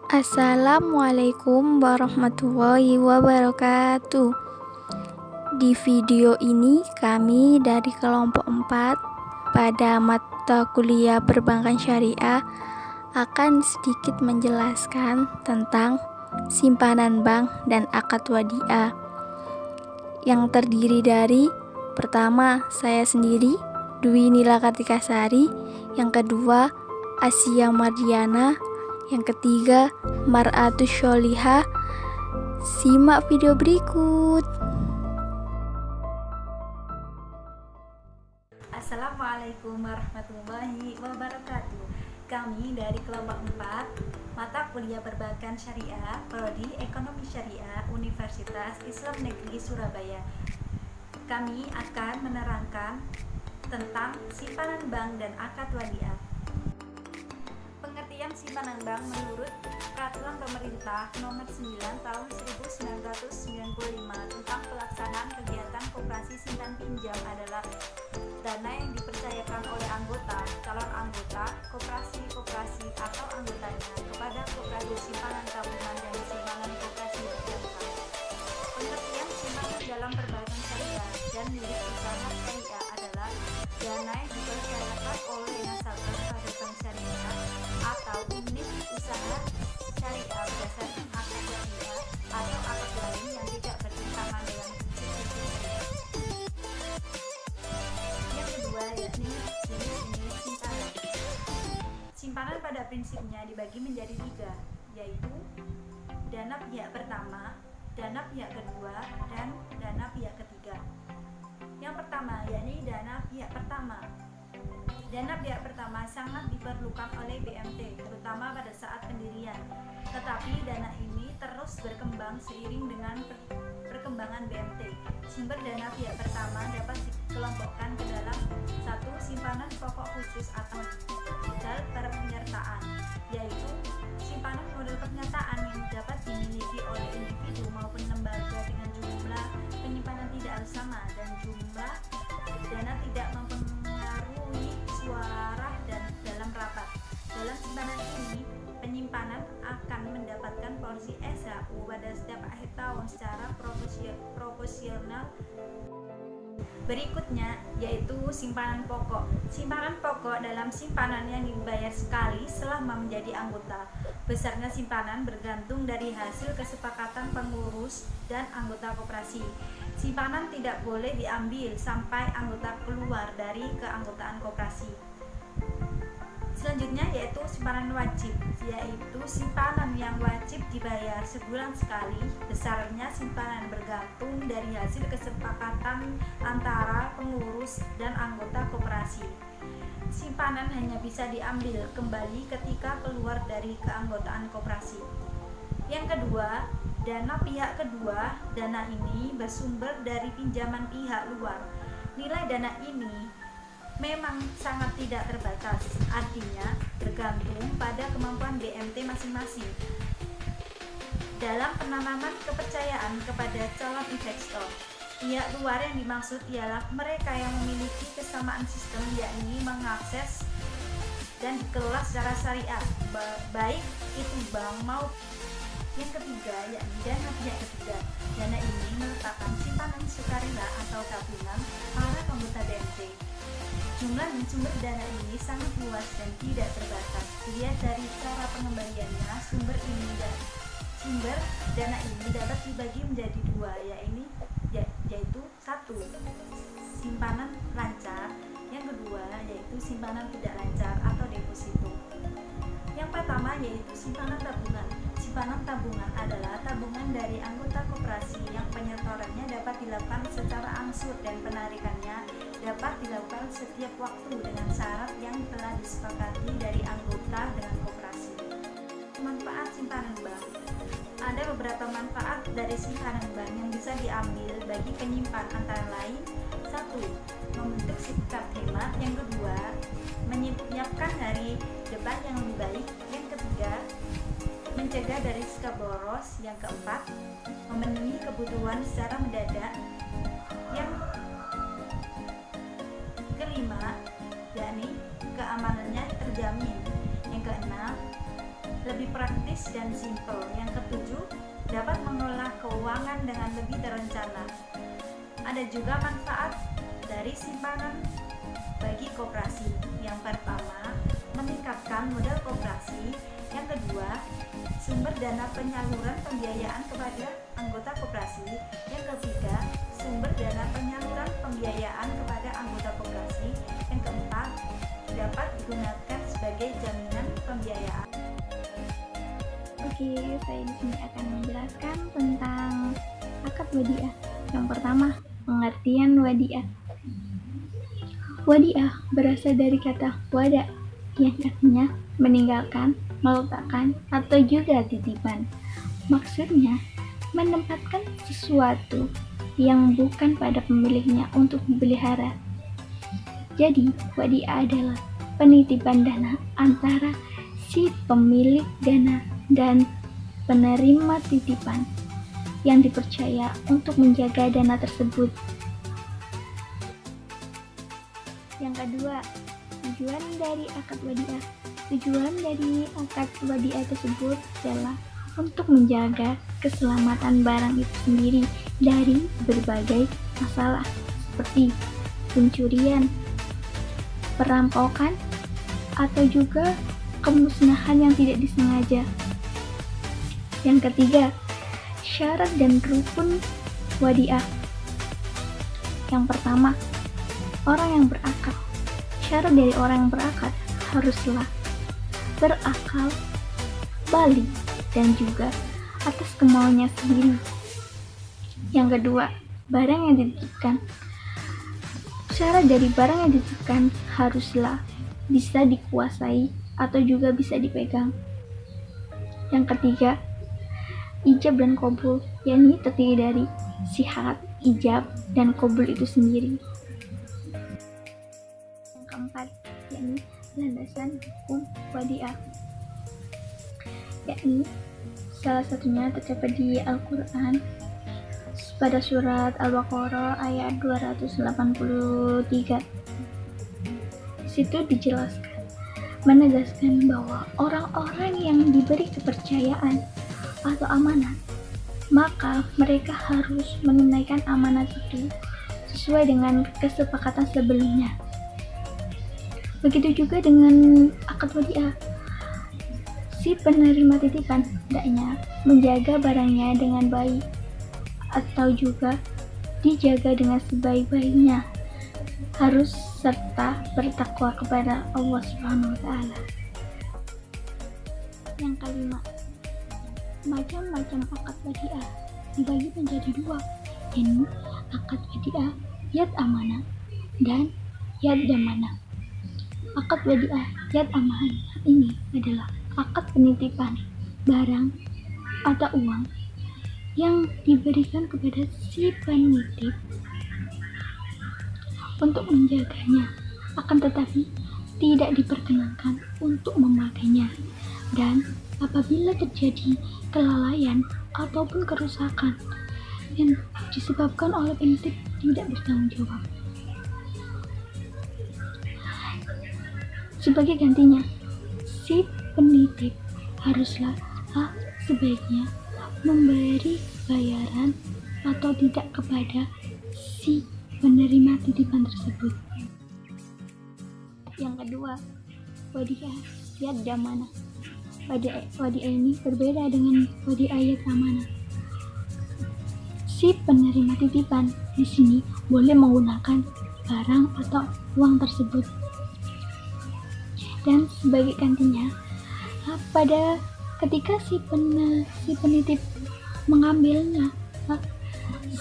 Assalamualaikum warahmatullahi wabarakatuh. Di video ini kami dari kelompok 4 pada mata kuliah perbankan syariah akan sedikit menjelaskan tentang simpanan bank dan akad wadiah yang terdiri dari pertama saya sendiri Dwi Nila Kartikasari, yang kedua Asia Mardiana, yang ketiga Mar'atus Sholihah. Simak video berikut. Assalamualaikum warahmatullahi wabarakatuh. Kami dari kelompok 4 mata kuliah perbankan syariah Prodi Ekonomi Syariah Universitas Islam Negeri Surabaya. Kami akan menerangkan tentang simpanan bank dan akad wadiah. Pengertian simpanan bank menurut Peraturan Pemerintah Nomor 9 Tahun 1995 tentang pelaksanaan kegiatan koperasi simpan pinjam adalah dana yang dipercayakan oleh anggota, calon anggota, koperasi atau anggotanya kepada koperasi simpanan tabungan dan simpanan koperasi berjangka. Pengertian simpanan dalam perbankan syariah dan milik usaha syariah adalah dana yang dipercayakan oleh nasabah pada bank syariah atau unit usaha syariah berdasarkan akad wadiah atau akad lain yang tidak bertentangan dengan yang kedua yakni jenis simpanan. Simpanan pada prinsipnya dibagi menjadi 3, yaitu dana pihak pertama, dana pihak kedua, dan dana pihak ketiga. Yang pertama yakni dana pihak pertama. Dana pihak pertama sangat diperlukan oleh BMT, terutama pada saat pendirian. Tetapi dana ini terus berkembang seiring dengan perkembangan BMT. Sumber dana pihak pertama dapat dikelompokkan ke dalam 1. Simpanan pokok khusus atau modal penyertaan, yaitu simpanan modal pernyataan yang dapat dimiliki oleh individu maupun lembaga dengan jumlah penyimpanan tidak harus sama dan jumlah dana tidak mempengaruhi suara dan dalam rapat. Dalam simpanan ini, penyimpanan akan mendapatkan porsi SHU pada setiap akhir tahun secara proporsional. Berikutnya yaitu simpanan pokok. Simpanan pokok dalam simpanan yang dibayar sekali selama menjadi anggota. Besarnya simpanan bergantung dari hasil kesepakatan pengurus dan anggota koperasi. Simpanan tidak boleh diambil sampai anggota keluar dari keanggotaan koperasi. Selanjutnya yaitu simpanan wajib, yaitu simpanan yang wajib dibayar sebulan sekali. Besarnya simpanan bergantung dari hasil kesepakatan antara pengurus dan anggota koperasi. Simpanan hanya bisa diambil kembali ketika keluar dari keanggotaan koperasi. Yang kedua, dana pihak kedua. Dana ini bersumber dari pinjaman pihak luar. Nilai dana ini memang sangat tidak terbatas, artinya bergantung pada kemampuan BMT masing-masing dalam penanaman kepercayaan kepada calon investor. Pihak luar yang dimaksud ialah mereka yang memiliki kesamaan sistem, yakni mengakses dan dikelola secara syariah, baik itu bank maupun. Yang ketiga yakni dana pihak ketiga. Dana ini merupakan simpanan sukarela atau tabungan para anggota BMT. Jumlah dan sumber dana ini sangat luas dan tidak terbatas. Dilihat dari cara pengembaliannya, sumber dana ini dapat dibagi menjadi 2, yaitu 1. Simpanan lancar, yang kedua yaitu simpanan tidak lancar atau deposito. Yang pertama yaitu simpanan tabungan. Simpanan tabungan adalah tabungan dari anggota koperasi yang penyetorannya dapat dilakukan secara angsur dan penarikannya dapat dilakukan setiap waktu dengan syarat yang telah disepakati dari anggota dengan koperasi. Manfaat simpanan bank. Ada beberapa manfaat dari simpanan bank yang bisa diambil bagi penyimpan, antara lain 1. Membentuk sikap hemat. Yang kedua, menyiapkan hari depan yang lebih baik. Yang ketiga, mencegah dari sikap boros. Yang keempat, memenuhi kebutuhan secara mendadak. Yang kelima, yakni keamanannya terjamin. Yang keenam, lebih praktis dan simpel. Yang ketujuh, dapat mengelola keuangan dengan lebih terencana. Ada juga manfaat dari simpanan bagi koperasi. Yang pertama, meningkatkan modal koperasi. Yang kedua, sumber dana penyaluran pembiayaan kepada anggota koperasi. Yang ketiga, sumber dana penyaluran pembiayaan kepada anggota koperasi. Yang keempat, dapat digunakan sebagai jaminan pembiayaan. Oke, saya di sini akan menjelaskan tentang akad wadiah. Yang pertama, pengertian wadiah. Wadiah berasal dari kata wada, yang artinya meninggalkan, meletakkan, atau juga titipan. Maksudnya, menempatkan sesuatu yang bukan pada pemiliknya untuk dipelihara. Jadi, wadiah adalah penitipan dana antara si pemilik dana dan penerima titipan yang dipercaya untuk menjaga dana tersebut. Yang kedua, tujuan dari akad wadiah. Tujuan dari akad wadiah tersebut adalah untuk menjaga keselamatan barang itu sendiri dari berbagai masalah seperti pencurian, perampokan, atau juga kemusnahan yang tidak disengaja. Yang ketiga, syarat dan rukun wadiah. Yang pertama, orang yang berakad. Syarat dari orang yang berakad haruslah berakal, balik, dan juga atas kemauannya sendiri. Yang kedua, barang yang dititipkan. Syarat dari barang yang dititipkan haruslah bisa dikuasai atau juga bisa dipegang. Yang ketiga, ijab dan qabul, yakni terdiri dari sihat, ijab, dan qabul itu sendiri. Yang keempat, yakni landasan hukum wadiah, yakni salah satunya terdapat di Al-Quran pada surat Al-Baqarah ayat 283. Di situ dijelaskan, menegaskan bahwa orang-orang yang diberi kepercayaan atau amanat, maka mereka harus menunaikan amanat itu sesuai dengan kesepakatan sebelumnya. Begitu juga dengan akad wadiah. Si penerima titipan hendaknya menjaga barangnya dengan baik atau juga dijaga dengan sebaik-baiknya. Harus serta bertakwa kepada Allah Subhanahu wa Ta'ala. Yang kelima, macam-macam akad wadiah dibagi menjadi dua, yakni akad wadiah yad amanah dan yad damanah. Akad wadiah yad amanah ini adalah akad penitipan barang atau uang yang diberikan kepada si penitip untuk menjaganya, akan tetapi tidak diperkenankan untuk memakainya, dan apabila terjadi kelalaian ataupun kerusakan yang disebabkan oleh penitip tidak bertanggung jawab. Sebagai gantinya, si penitip haruslah sebaiknya memberi bayaran atau tidak kepada si penerima titipan tersebut. Yang kedua, wadiah yad damanah. Wadiah ini berbeda dengan wadiah yad amanah. Si penerima titipan di sini boleh menggunakan barang atau uang tersebut, dan sebagai gantinya, pada ketika si penitip mengambilnya,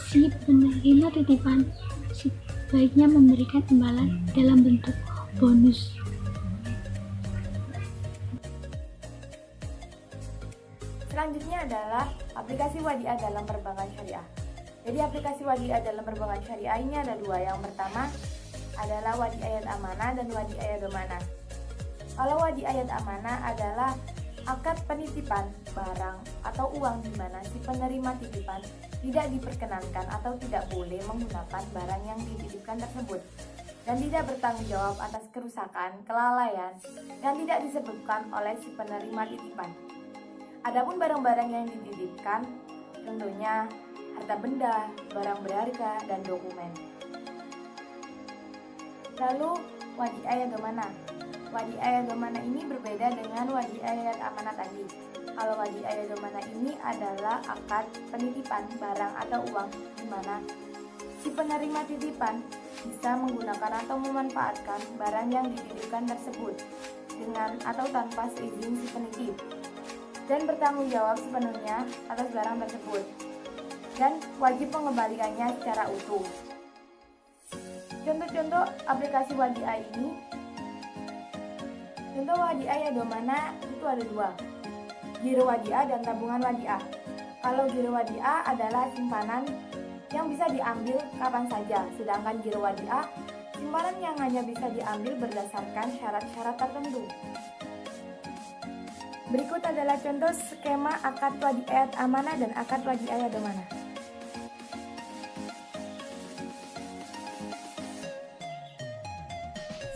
si penerima titipan sebaiknya memberikan imbalan dalam bentuk bonus. Selanjutnya adalah aplikasi wadiah dalam perbankan syariah. Jadi aplikasi wadiah dalam perbankan syariah ini ada dua. Yang pertama adalah wadiah yad amanah dan wadiah yad damanah. Kalau wadiah yad amanah adalah akad penitipan barang atau uang di mana si penerima titipan tidak diperkenankan atau tidak boleh menggunakan barang yang dititipkan tersebut. dan tidak bertanggung jawab atas kerusakan, kelalaian yang tidak disebabkan oleh si penerima titipan. Adapun barang-barang yang dititipkan, contohnya harta benda, barang berharga, dan dokumen. Lalu, wadi'ah domana. Wadi'ah domana ini berbeda dengan wadi'ah amanah tadi. Kalau wadi'ah domana ini adalah akad penitipan barang atau uang, di mana si penerima titipan bisa menggunakan atau memanfaatkan barang yang dititipkan tersebut dengan atau tanpa seizin si penitip, dan bertanggung jawab sepenuhnya atas barang tersebut, dan wajib mengembalikannya secara utuh. Contoh-contoh aplikasi wadi'ah ini, contoh wadi'ah domana itu ada dua, giro wadi'ah dan tabungan wadi'ah. Kalau giro wadi'ah adalah simpanan yang bisa diambil kapan saja, sedangkan giro wadi'ah simpanan yang hanya bisa diambil berdasarkan syarat-syarat tertentu. Berikut adalah contoh skema akad wadi'ah amanah dan akad wadi'ah domana.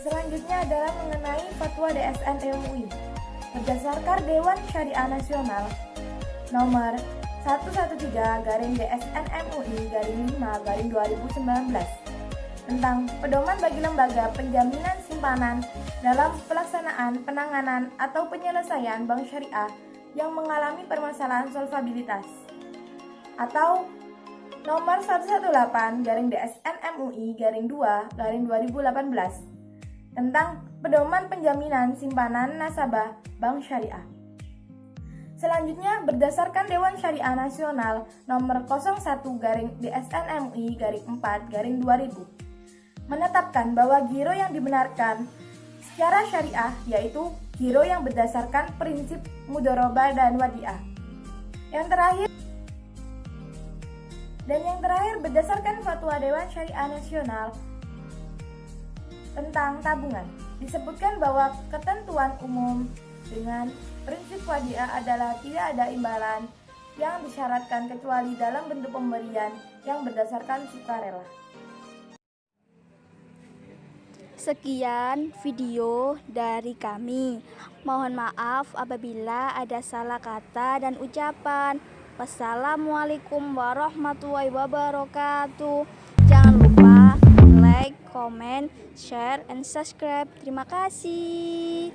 Selanjutnya adalah mengenai fatwa DSN MUI. Berdasarkan Dewan Syariah Nasional nomor 113/DSN MUI/5/2019 tentang pedoman bagi lembaga penjaminan simpanan dalam pelaksanaan, penanganan, atau penyelesaian bank syariah yang mengalami permasalahan solvabilitas, atau nomor 118/DSN MUI/2/2018 tentang pedoman penjaminan simpanan nasabah bank syariah. Selanjutnya, berdasarkan Dewan Syariah Nasional nomor 01/DSN MUI/4/2000 menetapkan bahwa giro yang dibenarkan secara syariah yaitu giro yang berdasarkan prinsip mudharabah dan wadi'ah. Yang terakhir berdasarkan fatwa Dewan Syariah Nasional tentang tabungan, disebutkan bahwa ketentuan umum dengan prinsip wadi'ah adalah tidak ada imbalan yang disyaratkan kecuali dalam bentuk pemberian yang berdasarkan sukarela. Sekian video dari kami. Mohon maaf apabila ada salah kata dan ucapan. Wassalamualaikum warahmatullahi wabarakatuh. Jangan lupa like, comment, share, and subscribe. Terima kasih.